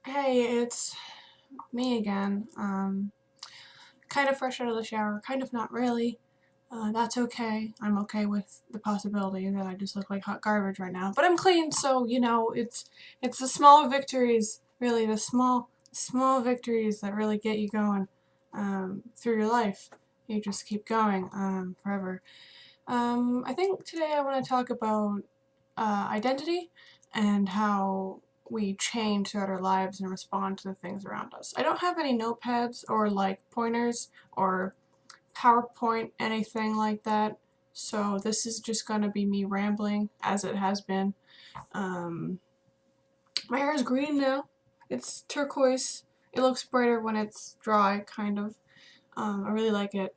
Hey, it's me again. Kind of fresh out of the shower, kind of not really. That's okay. I'm okay with the possibility that I just look like hot garbage right now. But I'm clean, so it's the small victories, really, the small victories that really get you going through your life. You just keep going forever. I think today I want to talk about identity and how we change throughout our lives and respond to the things around us. I don't have any notepads or like pointers or PowerPoint, anything like that. So this is just gonna be me rambling as it has been. Um, my hair is green now. It's turquoise. It looks brighter when it's dry, kind of. I really like it.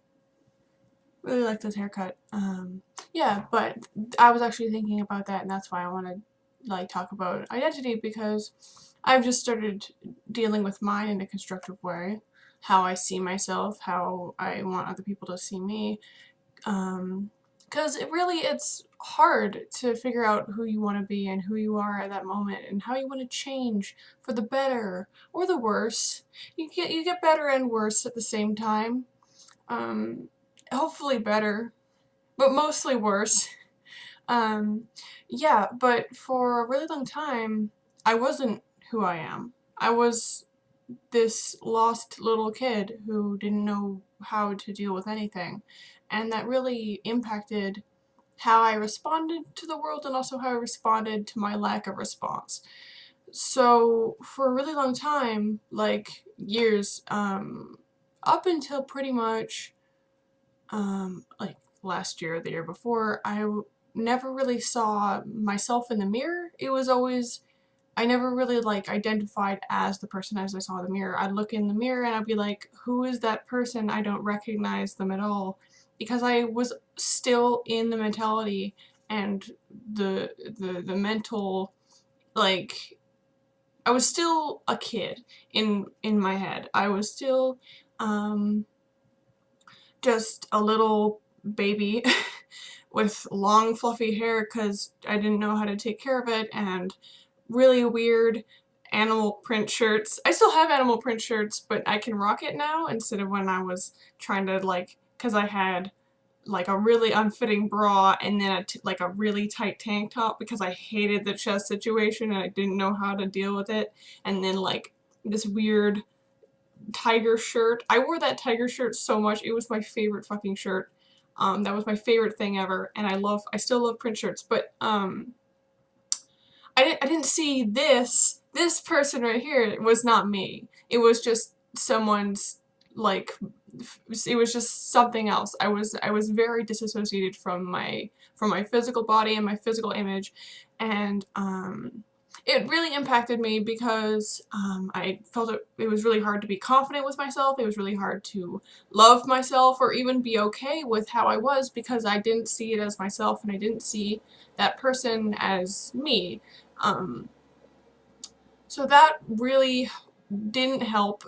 Really like this haircut. Yeah, but I was actually thinking about that, and that's why I want to like talk about identity because I've just started dealing with mine in a constructive way, how I see myself, how I want other people to see me. Because it's hard to figure out who you want to be and who you are at that moment and how you want to change for the better or the worse. You get better and worse at the same time. Um, Hopefully better, but mostly worse. Um, yeah, but for a really long time, I wasn't who I am. I was this lost little kid who didn't know how to deal with anything. And that really impacted how I responded to the world and also how I responded to my lack of response. So, for a really long time, like years, up until pretty much like last year or the year before, never really saw myself in the mirror. It was always, I never really like identified as the person as I saw in the mirror. I'd look in the mirror and I'd be like, who is that person? I don't recognize them at all. Because I was still in the mentality and the mental, like, I was still a kid in my head. I was still um just a little baby with long fluffy hair because I didn't know how to take care of it, and really weird animal print shirts. I still have animal print shirts, but I can rock it now instead of when I was trying to like, because I had like a really unfitting bra and then like a really tight tank top because I hated the chest situation and I didn't know how to deal with it, and then like this weird tiger shirt. I wore that tiger shirt so much. It was my favorite fucking shirt. That was my favorite thing ever, and I still love print shirts, but I didn't see this person right here. It was not me. It was just someone's, like, it was just something else. I was very disassociated from my physical body and my physical image, and it really impacted me because I felt it was really hard to be confident with myself. It was really hard to love myself or even be okay with how I was because I didn't see it as myself and I didn't see that person as me. Um, so that really didn't help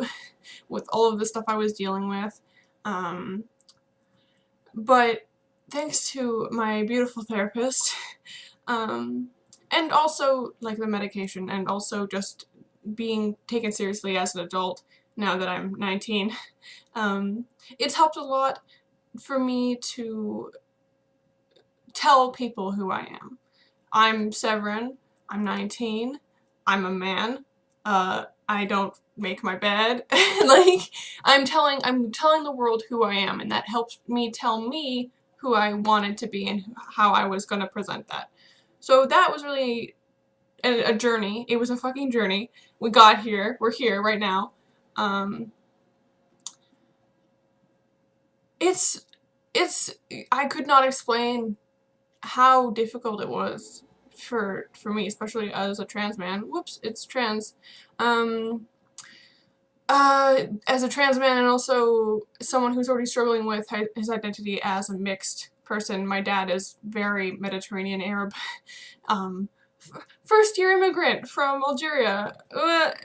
with all of the stuff I was dealing with. Um, but thanks to my beautiful therapist, um, and also like the medication, and also just being taken seriously as an adult now that I'm 19, um, it's helped a lot for me to tell people who I am. I'm Severin. I'm 19. I'm a man. I don't make my bed. Like, I'm telling the world who I am, and that helps me tell me who I wanted to be and how I was gonna present that. So that was really a journey. It was a fucking journey. We got here. We're here right now. Um, it's it's I could not explain how difficult it was for me, especially as a trans man. Whoops, it's trans. Um, as a trans man and also someone who's already struggling with his identity as a mixed person. My dad is very Mediterranean Arab, um, first year immigrant from Algeria.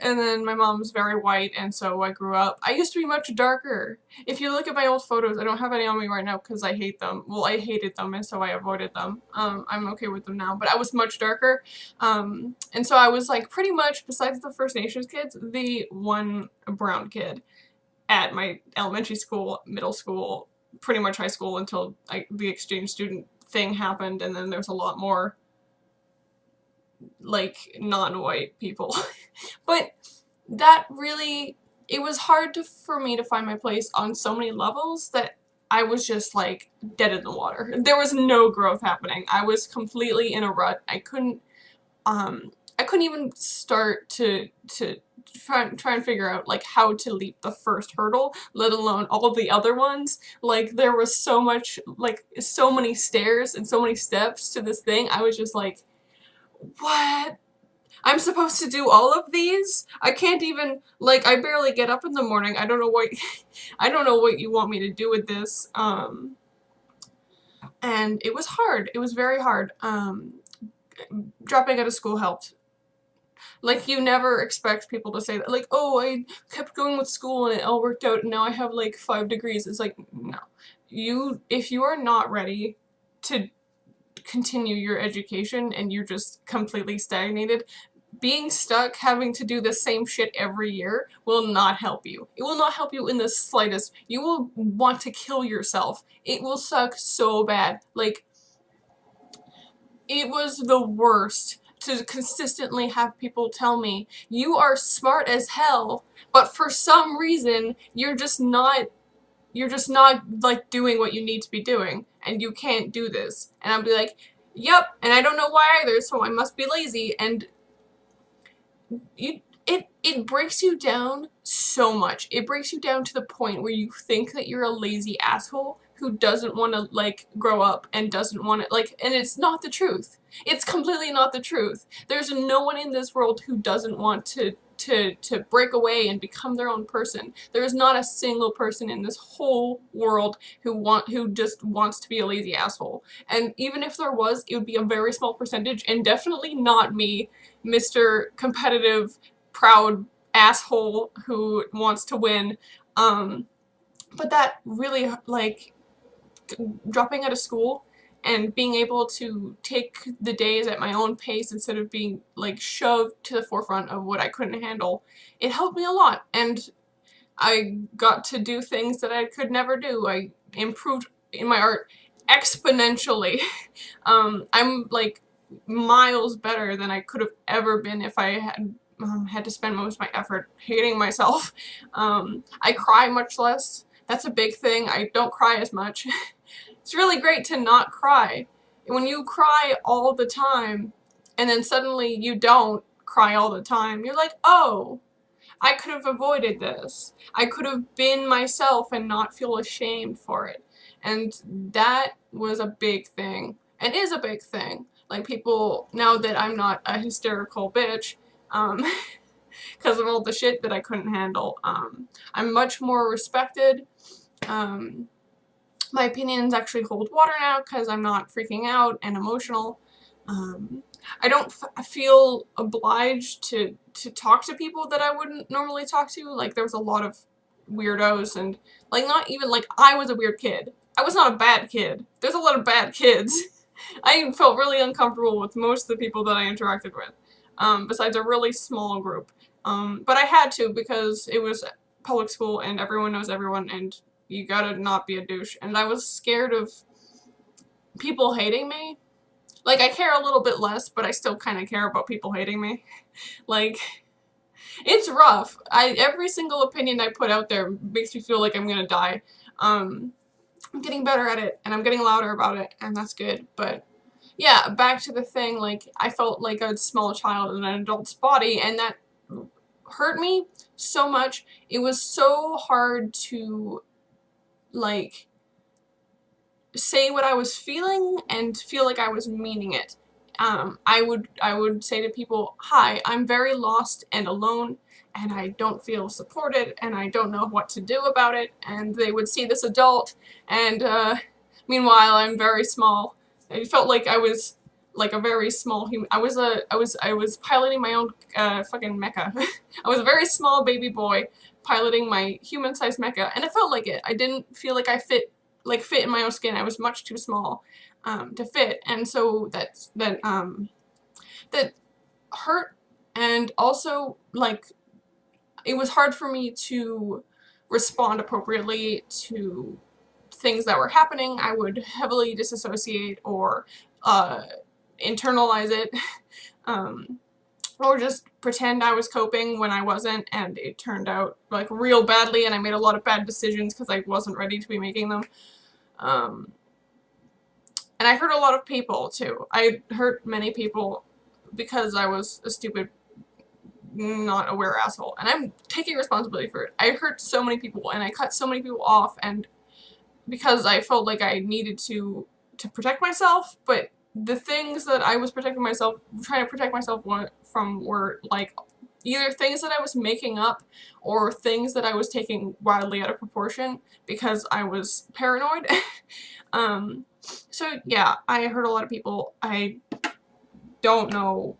And then my mom's very white, and so I grew up. I used to be much darker. If you look at my old photos, I don't have any on me right now because I hate them. Well, I hated them, and so I avoided them. I'm okay with them now, but I was much darker. And so I was like pretty much, besides the First Nations kids, the one brown kid at my elementary school, middle school, pretty much high school until the exchange student thing happened, and then there's a lot more like non-white people. But that really, it was hard for me to find my place on so many levels that I was just like dead in the water. There was no growth happening. I was completely in a rut. I couldn't even start to try and figure out like how to leap the first hurdle, let alone all the other ones. Like there was so much, like so many stairs and so many steps to this thing. I was just like, what? I'm supposed to do all of these? I can't even, like, I barely get up in the morning. I don't know what I don't know what you want me to do with this. And it was hard. It was very hard. Dropping out of school helped. Like, you never expect people to say that, like, oh, I kept going with school and it all worked out and now I have like 5 degrees. It's like, no. If you are not ready to continue your education and you're just completely stagnated, being stuck having to do the same shit every year will not help you. It will not help you in the slightest. You will want to kill yourself. It will suck so bad. Like, it was the worst to consistently have people tell me, you are smart as hell, but for some reason, you're just not like doing what you need to be doing, and you can't do this. And I'll be like, yep, and I don't know why either, so I must be lazy. And it breaks you down so much. It breaks you down to the point where you think that you're a lazy asshole who doesn't want to like grow up and doesn't want to like, and it's not the truth. It's completely not the truth. There's no one in this world who doesn't want to break away and become their own person. There is not a single person in this whole world who just wants to be a lazy asshole. And even if there was, it would be a very small percentage, and definitely not me, Mr. Competitive, proud asshole who wants to win. But that really, like, dropping out of school and being able to take the days at my own pace instead of being like shoved to the forefront of what I couldn't handle, it helped me a lot. And I got to do things that I could never do. I improved in my art exponentially. I'm like miles better than I could have ever been if I had to spend most of my effort hating myself. I cry much less. That's a big thing. I don't cry as much. It's really great to not cry. When you cry all the time, and then suddenly you don't cry all the time, you're like, oh, I could have avoided this. I could have been myself and not feel ashamed for it. And that was a big thing, and is a big thing. Like, people, now that I'm not a hysterical bitch, because of all the shit that I couldn't handle, I'm much more respected. My opinions actually hold water now because I'm not freaking out and emotional. I don't feel obliged to talk to people that I wouldn't normally talk to. Like, there was a lot of weirdos, and like, not even like I was a weird kid. I was not a bad kid. There's a lot of bad kids. I felt really uncomfortable with most of the people that I interacted with, besides a really small group. But I had to, because it was public school and everyone knows everyone, and you gotta not be a douche. And I was scared of people hating me. Like, I care a little bit less, but I still kind of care about people hating me. Like, it's rough. Every single opinion I put out there makes me feel like I'm gonna die. I'm getting better at it, and I'm getting louder about it, and that's good. But yeah, back to the thing, like, I felt like a small child in an adult's body, and that hurt me so much. It was so hard to, like, say what I was feeling and feel like I was meaning it. I would say to people, hi, I'm very lost and alone, and I don't feel supported, and I don't know what to do about it. And they would see this adult, and meanwhile I'm very small. It felt like I was like a very small human. I was piloting my own fucking mecha. I was a very small baby boy piloting my human-sized mecha, and it felt like it. I didn't feel like I fit in my own skin. I was much too small to fit, and so that hurt, and also like it was hard for me to respond appropriately to things that were happening. I would heavily disassociate or internalize it, or just pretend I was coping when I wasn't, and it turned out like real badly, and I made a lot of bad decisions because I wasn't ready to be making them. And I hurt a lot of people too. I hurt many people because I was a stupid, not aware asshole, and I'm taking responsibility for it. I hurt so many people, and I cut so many people off, and because I felt like I needed to protect myself, but the things that I was trying to protect myself from were like either things that I was making up or things that I was taking wildly out of proportion because I was paranoid. So yeah, I hurt a lot of people. I don't know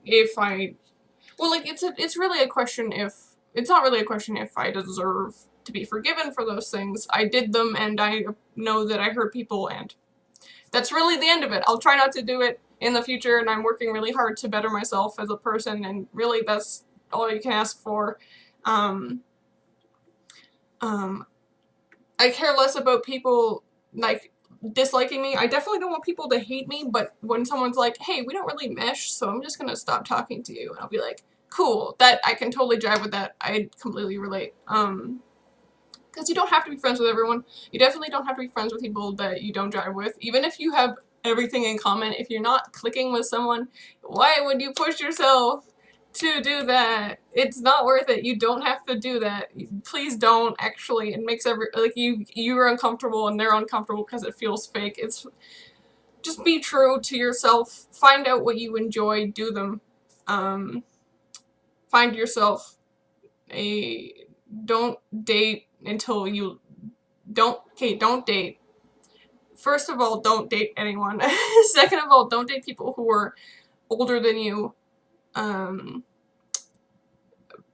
if well, like it's really a question if, it's not really a question if I deserve to be forgiven for those things. I did them, and I know that I hurt people, and that's really the end of it. I'll try not to do it in the future, and I'm working really hard to better myself as a person, and really that's all you can ask for. I care less about people like disliking me. I definitely don't want people to hate me, but when someone's like, hey, we don't really mesh, so I'm just gonna stop talking to you, and I'll be like, cool, that I can totally jive with that. I completely relate. Because you don't have to be friends with everyone. You definitely don't have to be friends with people that you don't jive with. Even if you have everything in common, if you're not clicking with someone, why would you push yourself to do that? It's not worth it. You don't have to do that. Please don't, actually. It makes you're uncomfortable and they're uncomfortable because it feels fake. It's just be true to yourself. Find out what you enjoy. Do them. Find yourself don't date until you don't date. First of all, don't date anyone. Second of all, don't date people who are older than you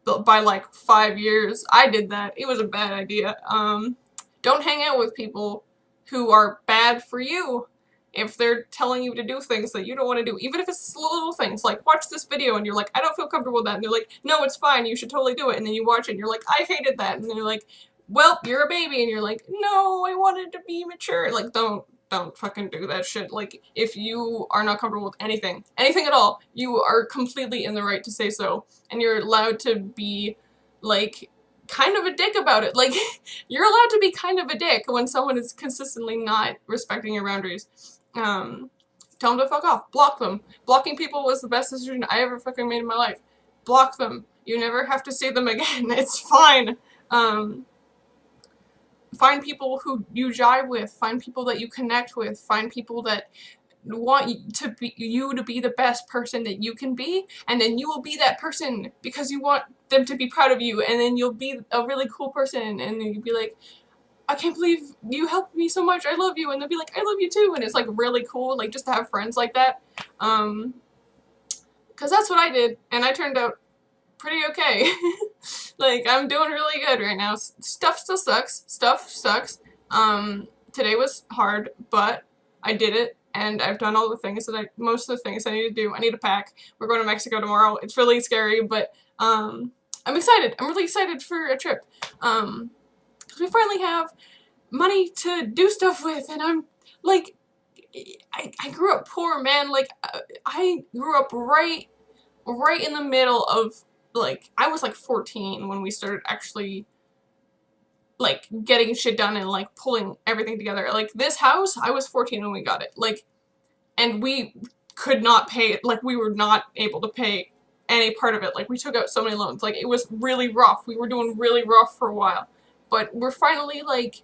by like 5 years. I did that. It was a bad idea. Don't hang out with people who are bad for you. If they're telling you to do things that you don't want to do, even if it's little things, like watch this video and you're like, I don't feel comfortable with that, and they're like, no, it's fine, you should totally do it, and then you watch it and you're like, I hated that, and then you're like, well, you're a baby, and you're like, no, I wanted to be mature. Like, don't fucking do that shit. Like, if you are not comfortable with anything at all, you are completely in the right to say so, and you're allowed to be, like, kind of a dick about it. Like, you're allowed to be kind of a dick when someone is consistently not respecting your boundaries. Tell them to fuck off. Block them. Blocking people was the best decision I ever fucking made in my life. Block them. You never have to see them again. It's fine. Find people who you jive with. Find people that you connect with. Find people that want you to be the best person that you can be, and then you will be that person because you want them to be proud of you, and then you'll be a really cool person, and then you'll be like, I can't believe you helped me so much, I love you, and they'll be like, I love you too, and it's like really cool, like just to have friends like that, because that's what I did, and I turned out pretty okay. Like, I'm doing really good right now. Stuff still sucks. Stuff sucks. Today was hard, but I did it, and I've done all the things most of the things I need to do. I need to pack. We're going to Mexico tomorrow. It's really scary, but, I'm excited. I'm really excited for a trip. Because we finally have money to do stuff with, and I'm, like, I grew up poor, man. Like, I grew up right in the middle of, like, I was, like, 14 when we started actually, like, getting shit done and, like, pulling everything together. Like, this house, I was 14 when we got it. Like, and we could not pay it. Like, we were not able to pay any part of it. Like, we took out so many loans. Like, it was really rough. We were doing really rough for a while. But we're finally, like,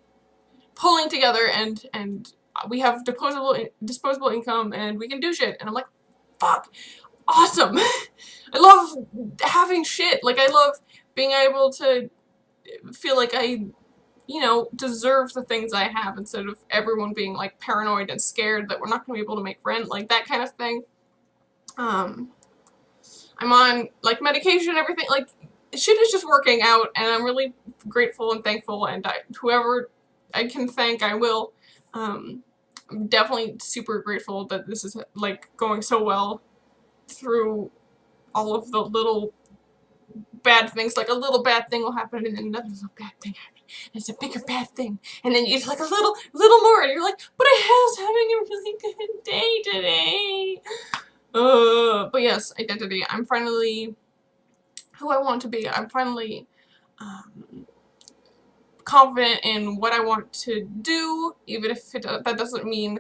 pulling together, and we have disposable income, and we can do shit. And I'm like, fuck, awesome. I love having shit. Like, I love being able to feel like I, you know, deserve the things I have instead of everyone being like paranoid and scared that we're not going to be able to make rent, like that kind of thing. I'm on like medication and everything, like shit is just working out, and I'm really grateful and thankful, and whoever I can thank, I will. I'm definitely super grateful that this is like going so well through all of the little bad things. Like a little bad thing will happen and then another little bad thing happens. It's a bigger bad thing. And then it's like a little more and you're like, but I was having a really good day today. But yes, identity. I'm finally who I want to be. I'm finally confident in what I want to do, even if that doesn't mean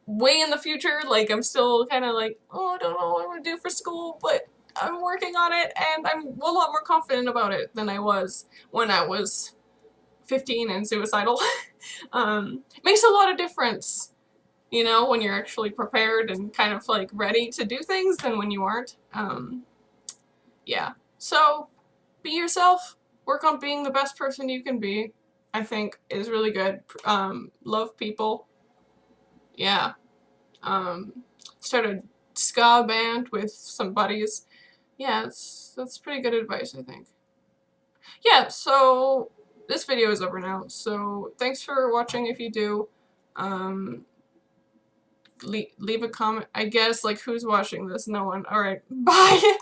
way in the future. Like, I'm still kind of like, oh, I don't know what I want to do for school, but I'm working on it, and I'm a lot more confident about it than I was when I was 15 and suicidal. Makes a lot of difference, you know, when you're actually prepared and kind of like ready to do things than when you aren't. Yeah. So, be yourself. Work on being the best person you can be, I think, is really good. Love people. Yeah. Start a ska band with some buddies. Yeah, that's pretty good advice, I think. Yeah, so this video is over now, so thanks for watching if you do. Leave a comment, I guess, like, who's watching this? No one. Alright, bye!